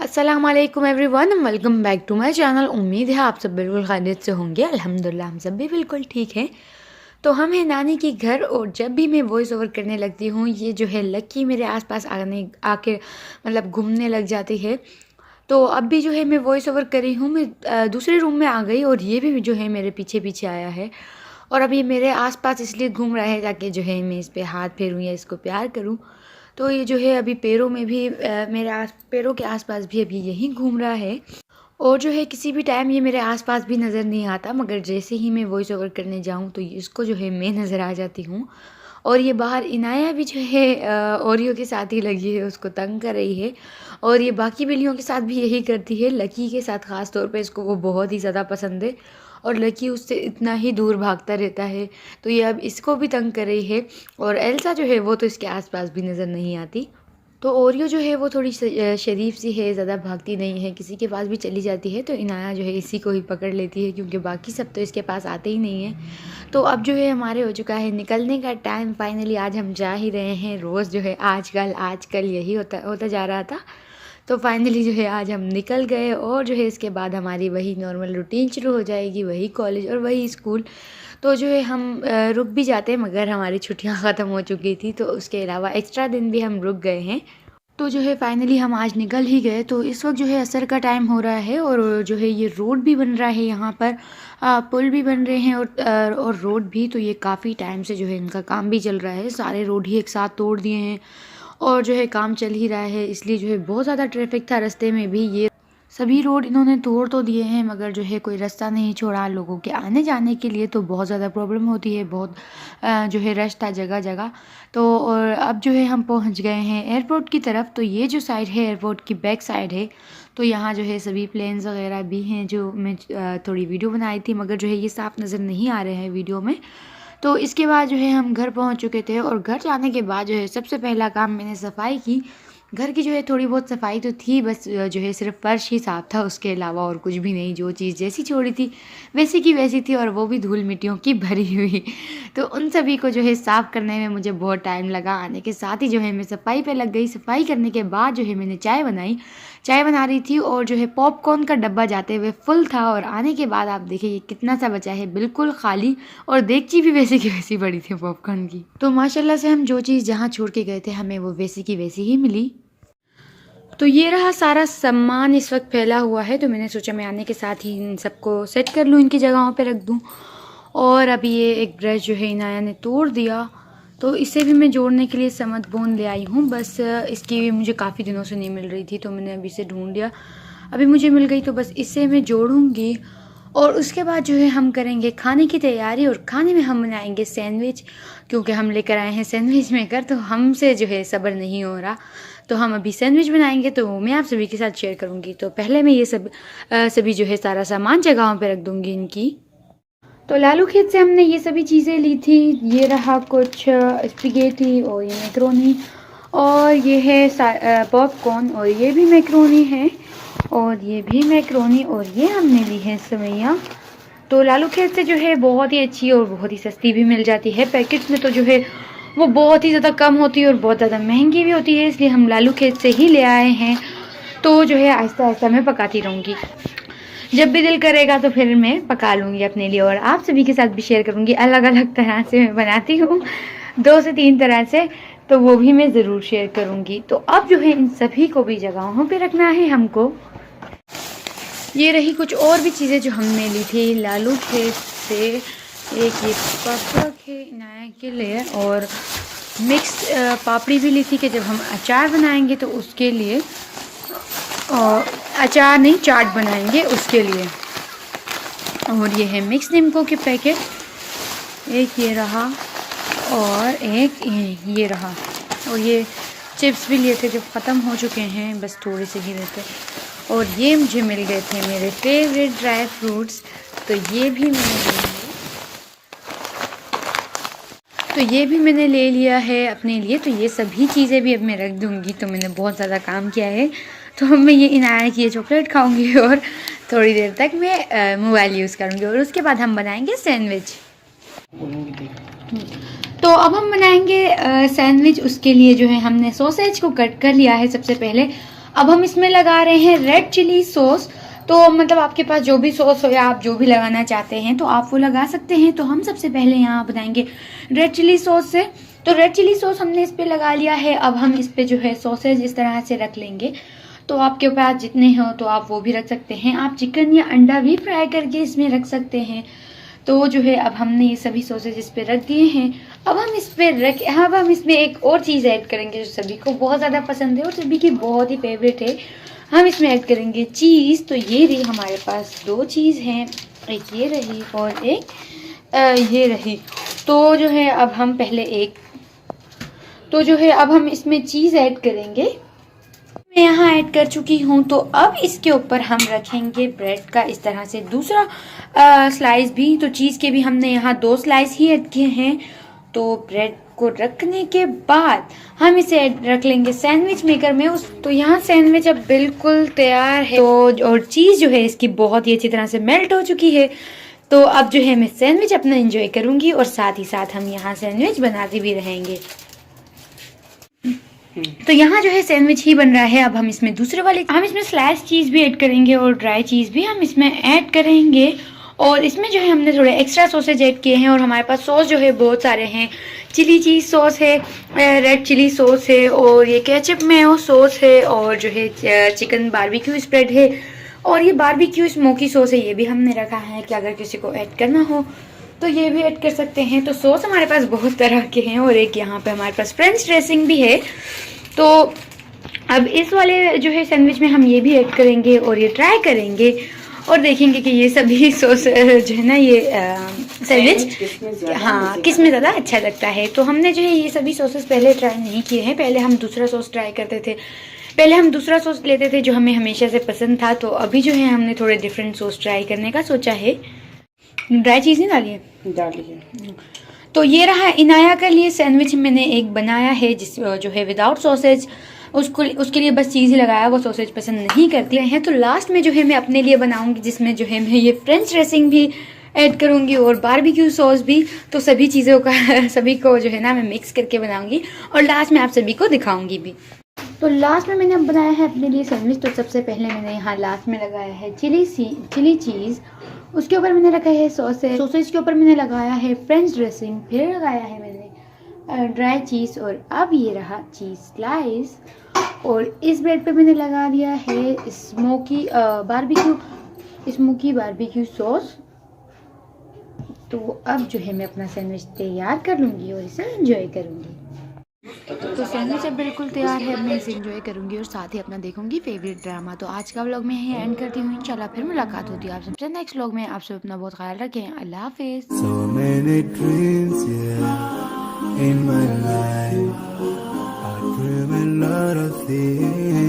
अस्सलामुअलैकुम everyone, welcome back to my channel. उम्मीद है आप सब बिल्कुल खैरियत से होंगे। अल्हम्दुलिल्लाह हम सब भी बिल्कुल ठीक हैं। तो हम हैं नानी के घर और जब भी मैं वॉइस ओवर करने लगती हूँ ये जो है लक्की मेरे आसपास आके मतलब घूमने लग जाती है। तो अब भी जो है मैं वॉइस ओवर कर रही हूँ, मैं दूसरे रूम में आ गई और ये भी जो है मेरे पीछे पीछे आया है और अब ये मेरे आसपास इसलिए घूम रहा है ताकि जो है मैं इस पर हाथ फेरूँ या इसको प्यार करूँ। तो ये जो है अभी पैरों में भी मेरे पैरों के आसपास भी अभी यहीं घूम रहा है और जो है किसी भी टाइम ये मेरे आसपास भी नज़र नहीं आता, मगर जैसे ही मैं वॉइस ओवर करने जाऊँ तो इसको जो है मैं नज़र आ जाती हूँ। और ये बाहर इनाया भी जो है ओरियो के साथ ही लगी है, उसको तंग कर रही है और ये बाकी बिल्लियों के साथ भी यही करती है। लकी के साथ ख़ास तौर पे इसको वो बहुत ही ज़्यादा पसंद है और लकी उससे इतना ही दूर भागता रहता है, तो ये अब इसको भी तंग कर रही है। और एल्सा जो है वो तो इसके आसपास भी नज़र नहीं आती। तो ओरियो जो है वो थोड़ी शरीफ सी है, ज़्यादा भागती नहीं है, किसी के पास भी चली जाती है तो इनाया जो है इसी को ही पकड़ लेती है क्योंकि बाकी सब तो इसके पास आते ही नहीं हैं। तो अब जो है हमारे हो चुका है निकलने का टाइम, फाइनली आज हम जा ही रहे हैं। रोज़ जो है आजकल यही होता जा रहा था, तो फाइनली जो है आज हम निकल गए और जो है इसके बाद हमारी वही नॉर्मल रूटीन शुरू हो जाएगी, वही कॉलेज और वही स्कूल। तो जो है हम रुक भी जाते हैं मगर हमारी छुट्टियां ख़त्म हो चुकी थी तो उसके अलावा एक्स्ट्रा दिन भी हम रुक गए हैं। तो जो है फाइनली हम आज निकल ही गए। तो इस वक्त जो है असर का टाइम हो रहा है और जो है ये रोड भी बन रहा है, यहाँ पर पुल भी बन रहे हैं और रोड भी। तो ये काफ़ी टाइम से जो है इनका काम भी चल रहा है, सारे रोड ही एक साथ तोड़ दिए हैं और जो है काम चल ही रहा है, इसलिए जो है बहुत ज़्यादा ट्रैफिक था रास्ते में भी। ये सभी रोड इन्होंने तोड़ तो दिए हैं मगर जो है कोई रास्ता नहीं छोड़ा लोगों के आने जाने के लिए, तो बहुत ज़्यादा प्रॉब्लम होती है, बहुत जो है रश था जगह जगह। तो और अब जो है हम पहुंच गए हैं एयरपोर्ट की तरफ। तो ये जो साइड है एयरपोर्ट की बैक साइड है, तो यहाँ जो है सभी प्लेन्स वगैरह भी हैं जो मैं थोड़ी वीडियो बनाई थी मगर जो है ये साफ़ नज़र नहीं आ रहे हैं वीडियो में। तो इसके बाद जो है हम घर पहुंच चुके थे और घर जाने के बाद जो है सबसे पहला काम मैंने सफाई की। घर की जो है थोड़ी बहुत सफाई तो थी, बस जो है सिर्फ फर्श ही साफ़ था, उसके अलावा और कुछ भी नहीं। जो चीज़ जैसी छोड़ी थी वैसी की वैसी थी और वो भी धूल मिट्टियों की भरी हुई। तो उन सभी को जो है साफ़ करने में मुझे बहुत टाइम लगा। आने के साथ ही जो है मैं सफाई पे लग गई। सफाई करने के बाद जो है मैंने चाय बना रही थी और जो है पॉपकॉर्न का डब्बा जाते हुए फुल था और आने के बाद आप देखिए ये कितना सा बचा है, बिल्कुल खाली, और देगची भी वैसी की वैसी पड़ी थी पॉपकॉर्न की। तो माशाल्लाह से हम जो चीज़ जहाँ छोड़ के गए थे हमें वो वैसी की वैसी ही मिली। तो ये रहा सारा सामान इस वक्त फैला हुआ है, तो मैंने सोचा मैं आने के साथ ही इन सबको सेट कर लूँ, इनकी जगहों पे रख दूँ। और अभी ये एक ब्रश जो है इनाया ने तोड़ दिया, तो इसे भी मैं जोड़ने के लिए समत बोन ले आई हूँ। बस इसकी भी मुझे काफ़ी दिनों से नहीं मिल रही थी तो मैंने अभी इसे ढूंढ लिया, अभी मुझे मिल गई, तो बस इसे मैं जोड़ूंगी। और उसके बाद जो है हम करेंगे खाने की तैयारी और खाने में हम बनाएंगे सैंडविच, क्योंकि हम लेकर आए हैं सैंडविच मेकर, तो हमसे जो है सब्र नहीं हो रहा। तो हम अभी सैंडविच बनाएंगे तो मैं आप सभी के साथ शेयर करूंगी। तो पहले मैं ये सभी जो है सारा सामान जगहों पे रख दूंगी इनकी। तो लालू खेत से हमने ये सभी चीज़ें ली थी। ये रहा कुछ स्पैगेटी और ये मैक्रोनी और ये है पॉपकॉर्न और ये भी मैक्रोनी है और ये भी मैक्रोनी और ये हमने ली है सेवइयाँ। तो लालू खेत से जो है बहुत ही अच्छी और बहुत ही सस्ती भी मिल जाती है। पैकेट्स में तो जो है वो बहुत ही ज़्यादा कम होती है और बहुत ज़्यादा महंगी भी होती है, इसलिए हम लालू खेत से ही ले आए हैं। तो जो है आहिस्ता आहिस्ता मैं पकाती रहूँगी, जब भी दिल करेगा तो फिर मैं पका लूँगी अपने लिए और आप सभी के साथ भी शेयर करूँगी। अलग अलग तरह से मैं बनाती हूँ, 2 से 3 तरह से, तो वो भी मैं ज़रूर शेयर करूँगी। तो अब जो है इन सभी को भी जगहों पे रखना है हमको। ये रही कुछ और भी चीज़ें जो हमने ली थी लालू खेत से। एक ये पापड़ है इनाया के लिए और मिक्स पापड़ी भी ली थी कि जब हम अचार बनाएंगे तो उसके लिए, और अचार नहीं चाट बनाएंगे उसके लिए। और ये है मिक्स नींबू के पैकेट, एक ये रहा और एक ये रहा। और ये चिप्स भी लिए थे जो ख़त्म हो चुके हैं, बस थोड़े से ही रहते। और ये मुझे मिल गए थे मेरे फेवरेट ड्राई फ्रूट्स, तो ये भी मैंने ले लिया है अपने लिए। तो ये सभी चीज़ें भी अब मैं रख दूँगी। तो मैंने बहुत ज़्यादा काम किया है, तो अब मैं ये इनाया की ये चॉकलेट खाऊंगी और थोड़ी देर तक मैं मोबाइल यूज़ करूँगी और उसके बाद हम बनाएंगे सैंडविच। तो अब हम बनाएंगे सैंडविच। उसके लिए जो है हमने सॉसेज को कट कर लिया है सबसे पहले। अब हम इसमें लगा रहे हैं रेड चिली सॉस। तो मतलब आपके पास जो भी सॉस हो या आप जो भी लगाना चाहते हैं तो आप वो लगा सकते हैं। तो हम सबसे पहले यहाँ बनाएंगे रेड चिली सॉस से। तो रेड चिली सॉस हमने इस पे लगा लिया है। अब हम इस पे जो है सॉसेज इस तरह से रख लेंगे। तो आपके पास जितने हो तो आप वो भी रख सकते हैं। आप चिकन या अंडा भी फ्राई करके इसमें रख सकते हैं। तो जो है अब हमने ये सभी सॉसेज इस पे रख दिए हैं। अब हम इसमें एक और चीज़ ऐड करेंगे जो सभी को बहुत ज़्यादा पसंद है और सभी की बहुत ही फेवरेट है। हम इसमें ऐड करेंगे चीज़। तो ये रही हमारे पास 2 चीज़ हैं, एक ये रही और एक ये रही। तो जो है अब हम अब हम इसमें चीज़ ऐड करेंगे। मैं यहाँ ऐड कर चुकी हूँ। तो अब इसके ऊपर हम रखेंगे ब्रेड का इस तरह से दूसरा स्लाइस भी। तो चीज़ के भी हमने यहाँ 2 स्लाइस ही ऐड किए हैं। तो ब्रेड को रखने के बाद हम इसे रख लेंगे सैंडविच मेकर में। तो यहाँ सैंडविच अब बिल्कुल तैयार है। तो और चीज़ जो है इसकी बहुत ही अच्छी तरह से मेल्ट हो चुकी है। तो अब जो है मैं सैंडविच अपना एंजॉय करूँगी और साथ ही साथ हम यहाँ सैंडविच बनाते भी रहेंगे। तो यहाँ जो है सैंडविच ही बन रहा है। अब हम इसमें हम इसमें स्लाइस चीज़ भी ऐड करेंगे और ड्राई चीज़ भी हम इसमें ऐड करेंगे। और इसमें जो है हमने थोड़े एक्स्ट्रा सॉसेज ऐड किए हैं और हमारे पास सॉस जो है बहुत सारे हैं। चिली चीज़ सॉस है, रेड चिली सॉस है और ये केचप मेयो सॉस है और जो है चिकन बारबेक्यू स्प्रेड है और ये बारबेक्यू स्मोकी सॉस है। ये भी हमने रखा है कि अगर किसी को ऐड करना हो तो ये भी ऐड कर सकते हैं। तो सॉस हमारे पास बहुत तरह के हैं और एक यहाँ पे हमारे पास फ्रेंच ड्रेसिंग भी है। तो अब इस वाले जो है सैंडविच में हम ये भी ऐड करेंगे और ये ट्राई करेंगे और देखेंगे कि ये सभी सॉस जो है ना ये सैंडविच किस में ज़्यादा अच्छा लगता है। तो हमने जो है ये सभी सॉसेस पहले ट्राई नहीं किए हैं। पहले हम दूसरा सॉस ट्राई करते थे, पहले हम दूसरा सॉस लेते थे जो हमें हमेशा से पसंद था। तो अभी जो है हमने थोड़े डिफरेंट सॉस ट्राई करने का सोचा है। ड्राई चीज़ नहीं डाली है। तो ये रहा इनाया के लिए सैंडविच मैंने एक बनाया है जो है विदाउट सॉसेज। उसके लिए बस चीज़ ही लगाया, वो सॉसेज पसंद नहीं करती है। तो लास्ट में जो है मैं अपने लिए बनाऊंगी जिसमें जो है मैं ये फ्रेंच ड्रेसिंग भी ऐड करूंगी और बारबेक्यू सॉस भी। तो सभी चीज़ों का सभी को जो है ना मैं मिक्स करके बनाऊंगी और लास्ट में आप सभी को दिखाऊंगी भी। तो लास्ट में मैंने अब बनाया है अपने लिए सैंडविच। तो सबसे पहले मैंने यहाँ लास्ट में लगाया है चिली चीज़, उसके ऊपर मैंने रखा है सॉसेज के ऊपर मैंने लगाया है फ्रेंच ड्रेसिंग, फिर लगाया है मैंने ड्राई चीज़ और अब ये रहा चीज़ स्लाइस और इस ब्रेड पे मैंने लगा दिया है स्मोकी बारबेक्यू सॉस। तो अब जो है मैं अपना सैंडविच तैयार कर लूँगी और इसे एंजॉय करूँगी। तो सैंडविच अब बिल्कुल तैयार है। अब मैं इसे एंजॉय करूंगी और साथ ही अपना देखूंगी फेवरेट ड्रामा। तो आज का व्लॉग मैं यहीं एंड करती हूँ। इंशाल्लाह फिर मुलाकात होती है आप सबसे नेक्स्ट व्लॉग में। आप सब अपना बहुत ख्याल रखें। अल्लाह हाफिज़। So many dreams, yeah, in my life. I dream a lot of things.